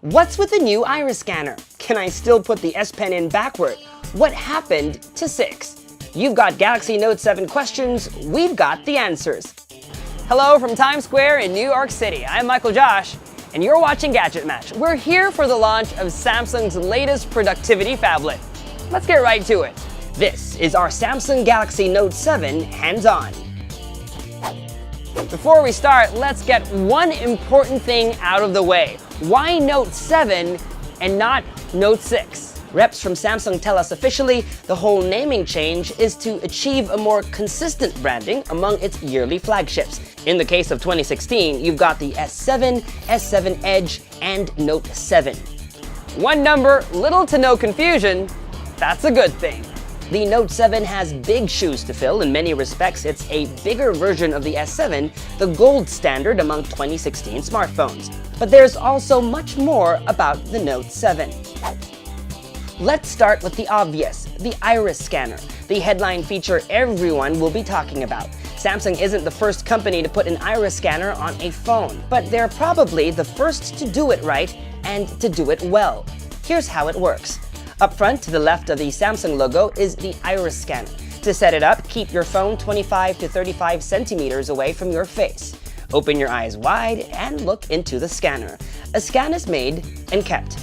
What's with the new iris scanner? Can I still put the S Pen in backward? What happened to 6? You've got Galaxy Note 7 questions, we've got the answers. Hello from Times Square in New York City. I'm Michael Josh, and you're watching Gadget Match. We're here for the launch of Samsung's latest productivity phablet. Let's get right to it. This is our Samsung Galaxy Note 7 hands-on. Before we start, let's get one important thing out of the way. Why Note 7 and not Note 6? Reps from Samsung tell us officially the whole naming change is to achieve a more consistent branding among its yearly flagships. In the case of 2016, you've got the S7, S7 Edge, and Note 7. One number, little to no confusion. That's a good thing. The Note 7 has big shoes to fill. In many respects, it's a bigger version of the S7, the gold standard among 2016 smartphones. But there's also much more about the Note 7. Let's start with the obvious, the iris scanner, the headline feature everyone will be talking about. Samsung isn't the first company to put an iris scanner on a phone, but they're probably the first to do it right and to do it well. Here's how it works. Up front, to the left of the Samsung logo, is the iris scanner. To set it up, keep your phone 25 to 35 centimeters away from your face. Open your eyes wide and look into the scanner. A scan is made and kept.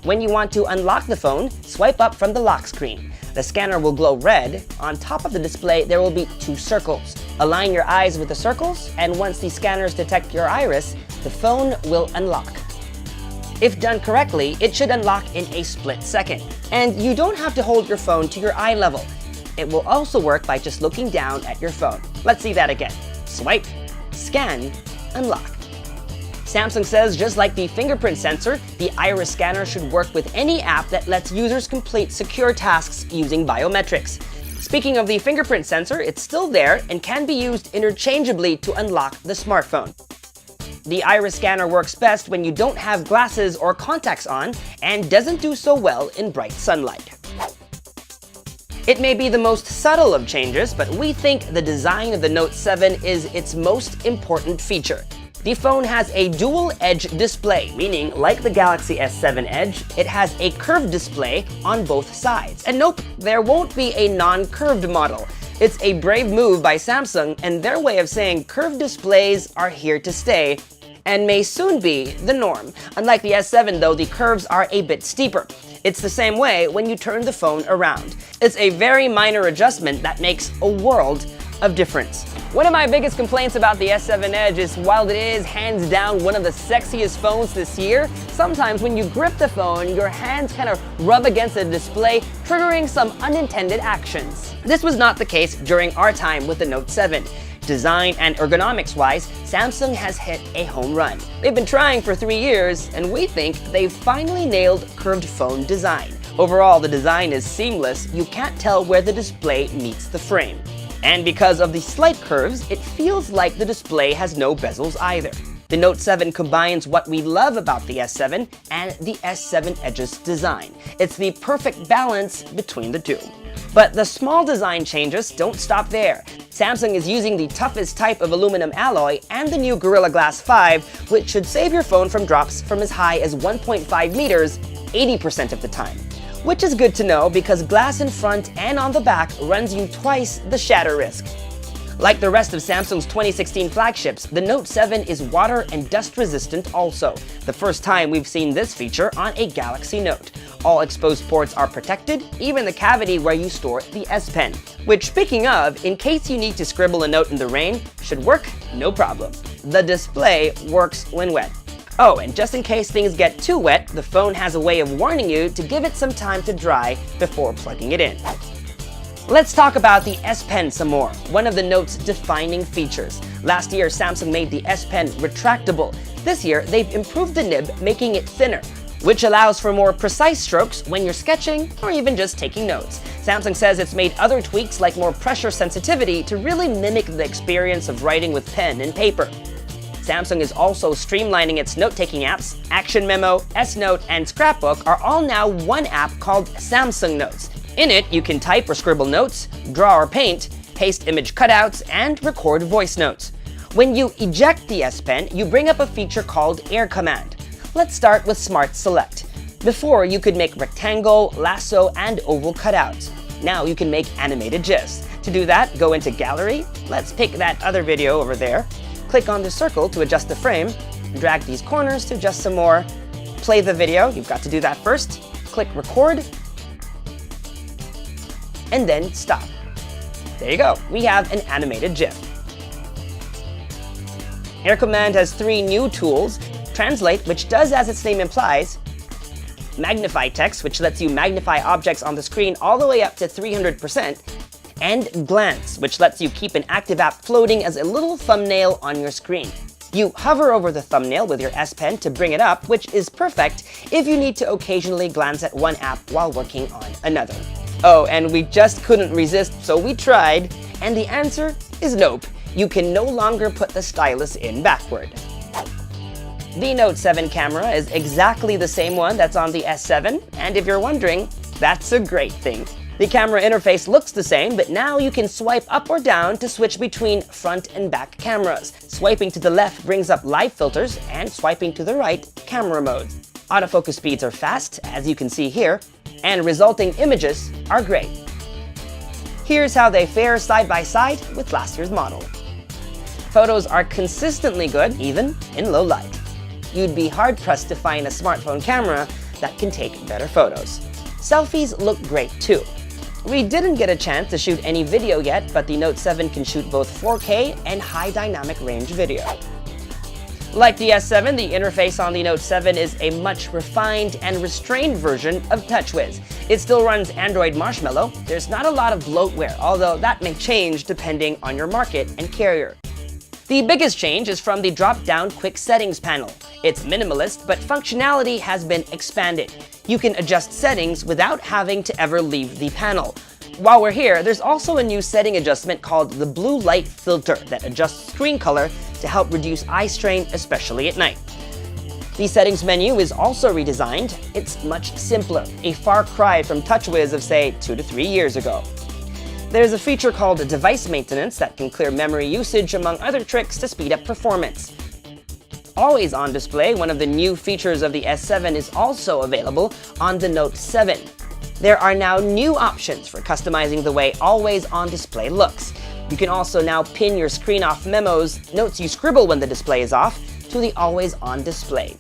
When you want to unlock the phone, swipe up from the lock screen. The scanner will glow red. On top of the display, there will be 2 circles. Align your eyes with the circles, and once the scanners detect your iris, the phone will unlock. If done correctly, it should unlock in a split second. And you don't have to hold your phone to your eye level. It will also work by just looking down at your phone. Let's see that again. Swipe, scan, unlock. Samsung says just like the fingerprint sensor, the iris scanner should work with any app that lets users complete secure tasks using biometrics. Speaking of the fingerprint sensor, it's still there and can be used interchangeably to unlock the smartphone. The iris scanner works best when you don't have glasses or contacts on and doesn't do so well in bright sunlight. It may be the most subtle of changes, but we think the design of the Note 7 is its most important feature. The phone has a dual-edge display, meaning like the Galaxy S7 Edge, it has a curved display on both sides. And nope, there won't be a non-curved model. It's a brave move by Samsung and their way of saying curved displays are here to stay and may soon be the norm. Unlike the S7 though, the curves are a bit steeper. It's the same way when you turn the phone around. It's a very minor adjustment that makes a world of difference. One of my biggest complaints about the S7 Edge is while it is hands down one of the sexiest phones this year, sometimes when you grip the phone, your hands kind of rub against the display, triggering some unintended actions. This was not the case during our time with the Note 7. Design and ergonomics-wise, Samsung has hit a home run. They've been trying for 3 years, and we think they've finally nailed curved phone design. Overall, the design is seamless. You can't tell where the display meets the frame. And because of the slight curves, it feels like the display has no bezels either. The Note 7 combines what we love about the S7 and the S7 Edge's design. It's the perfect balance between the two. But the small design changes don't stop there. Samsung is using the toughest type of aluminum alloy and the new Gorilla Glass 5, which should save your phone from drops from as high as 1.5 meters 80% of the time. Which is good to know because glass in front and on the back runs you twice the shatter risk. Like the rest of Samsung's 2016 flagships, the Note 7 is water and dust resistant also. The first time we've seen this feature on a Galaxy Note. All exposed ports are protected, even the cavity where you store the S Pen. Which, speaking of, in case you need to scribble a note in the rain, should work no problem. The display works when wet. Oh, and just in case things get too wet, the phone has a way of warning you to give it some time to dry before plugging it in. Let's talk about the S Pen some more, one of the Note's defining features. Last year, Samsung made the S Pen retractable. This year, they've improved the nib, making it thinner, which allows for more precise strokes when you're sketching or even just taking notes. Samsung says it's made other tweaks like more pressure sensitivity to really mimic the experience of writing with pen and paper. Samsung is also streamlining its note-taking apps. Action Memo, S-Note, and Scrapbook are all now one app called Samsung Notes. In it, you can type or scribble notes, draw or paint, paste image cutouts, and record voice notes. When you eject the S Pen, you bring up a feature called Air Command. Let's start with Smart Select. Before, you could make rectangle, lasso, and oval cutouts. Now you can make animated GIFs. To do that, go into Gallery. Let's pick that other video over there. Click on the circle to adjust the frame. Drag these corners to adjust some more. Play the video. You've got to do that first. Click Record. And then stop. There you go. We have an animated GIF. Air Command has 3 new tools. Translate, which does as its name implies. Magnify text, which lets you magnify objects on the screen all the way up to 300%. And Glance, which lets you keep an active app floating as a little thumbnail on your screen. You hover over the thumbnail with your S Pen to bring it up, which is perfect if you need to occasionally glance at one app while working on another. Oh, and we just couldn't resist, so we tried, and the answer is nope. You can no longer put the stylus in backward. The Note 7 camera is exactly the same one that's on the S7, and if you're wondering, that's a great thing. The camera interface looks the same, but now you can swipe up or down to switch between front and back cameras. Swiping to the left brings up live filters, and swiping to the right, camera modes. Autofocus speeds are fast, as you can see here, and resulting images are great. Here's how they fare side by side with last year's model. Photos are consistently good, even in low light. You'd be hard-pressed to find a smartphone camera that can take better photos. Selfies look great too. We didn't get a chance to shoot any video yet, but the Note 7 can shoot both 4K and high dynamic range video. Like the S7, the interface on the Note 7 is a much refined and restrained version of TouchWiz. It still runs Android Marshmallow. There's not a lot of bloatware, although that may change depending on your market and carrier. The biggest change is from the drop-down quick settings panel. It's minimalist, but functionality has been expanded. You can adjust settings without having to ever leave the panel. While we're here, there's also a new setting adjustment called the blue light filter that adjusts screen color to help reduce eye strain, especially at night. The settings menu is also redesigned. It's much simpler, a far cry from TouchWiz of say 2 to 3 years ago. There's a feature called device maintenance that can clear memory usage, among other tricks to speed up performance. Always on display, one of the new features of the S7, is also available on the Note 7. There are now new options for customizing the way always on display looks. You can also now pin your screen off memos, notes you scribble when the display is off, to the always on display.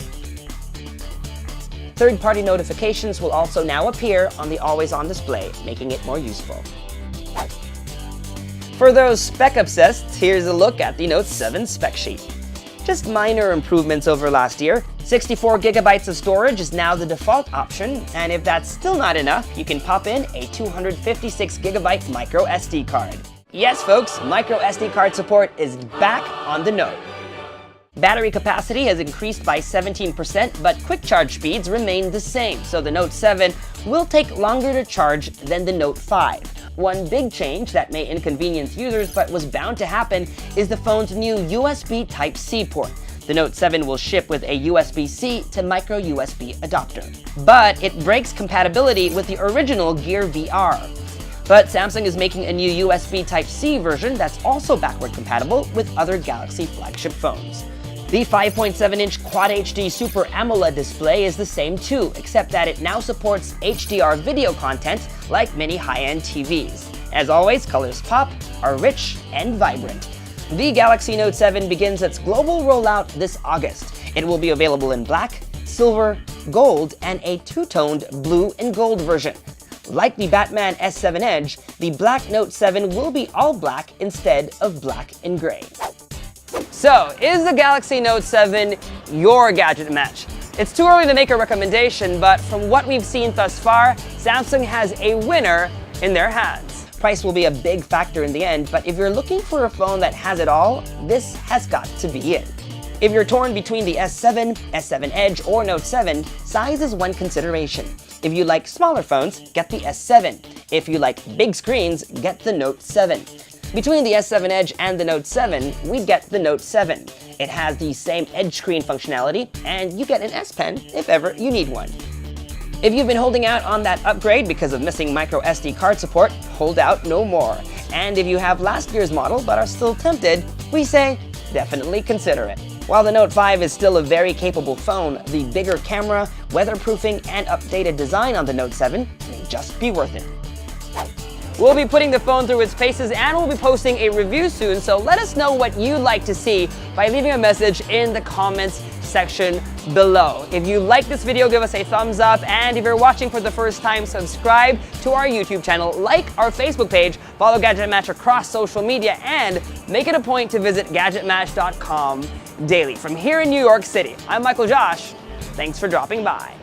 Third-party notifications will also now appear on the always on display, making it more useful. For those spec obsessed, here's a look at the Note 7 spec sheet. Just minor improvements over last year. 64 gigabytes of storage is now the default option, and if that's still not enough, you can pop in a 256 gigabyte micro SD card. Yes folks, micro SD card support is back on the Note. Battery capacity has increased by 17%, but quick charge speeds remain the same, so the Note 7 will take longer to charge than the Note 5. One big change that may inconvenience users but was bound to happen is the phone's new USB Type-C port. The Note 7 will ship with a USB-C to micro USB adapter. But it breaks compatibility with the original Gear VR. But Samsung is making a new USB Type-C version that's also backward compatible with other Galaxy flagship phones. The 5.7-inch Quad HD Super AMOLED display is the same too, except that it now supports HDR video content like many high-end TVs. As always, colors pop, are rich and vibrant. The Galaxy Note 7 begins its global rollout this August. It will be available in black, silver, gold, and a two-toned blue and gold version. Like the Batman S7 Edge, the black Note 7 will be all black instead of black and gray. So, is the Galaxy Note 7 your gadget match? It's too early to make a recommendation, but from what we've seen thus far, Samsung has a winner in their hands. Price will be a big factor in the end, but if you're looking for a phone that has it all, this has got to be it. If you're torn between the S7, S7 Edge, or Note 7, size is one consideration. If you like smaller phones, get the S7. If you like big screens, get the Note 7. Between the S7 Edge and the Note 7, we get the Note 7. It has the same Edge screen functionality, and you get an S Pen if ever you need one. If you've been holding out on that upgrade because of missing micro SD card support, hold out no more. And if you have last year's model but are still tempted, we say definitely consider it. While the Note 5 is still a very capable phone, the bigger camera, weatherproofing, and updated design on the Note 7 may just be worth it. We'll be putting the phone through its paces and we'll be posting a review soon, so let us know what you'd like to see by leaving a message in the comments section below. If you like this video, give us a thumbs up, and if you're watching for the first time, subscribe to our YouTube channel, like our Facebook page, follow Gadget Match across social media, and make it a point to visit gadgetmatch.com daily. From here in New York City, I'm Michael Josh. Thanks for dropping by.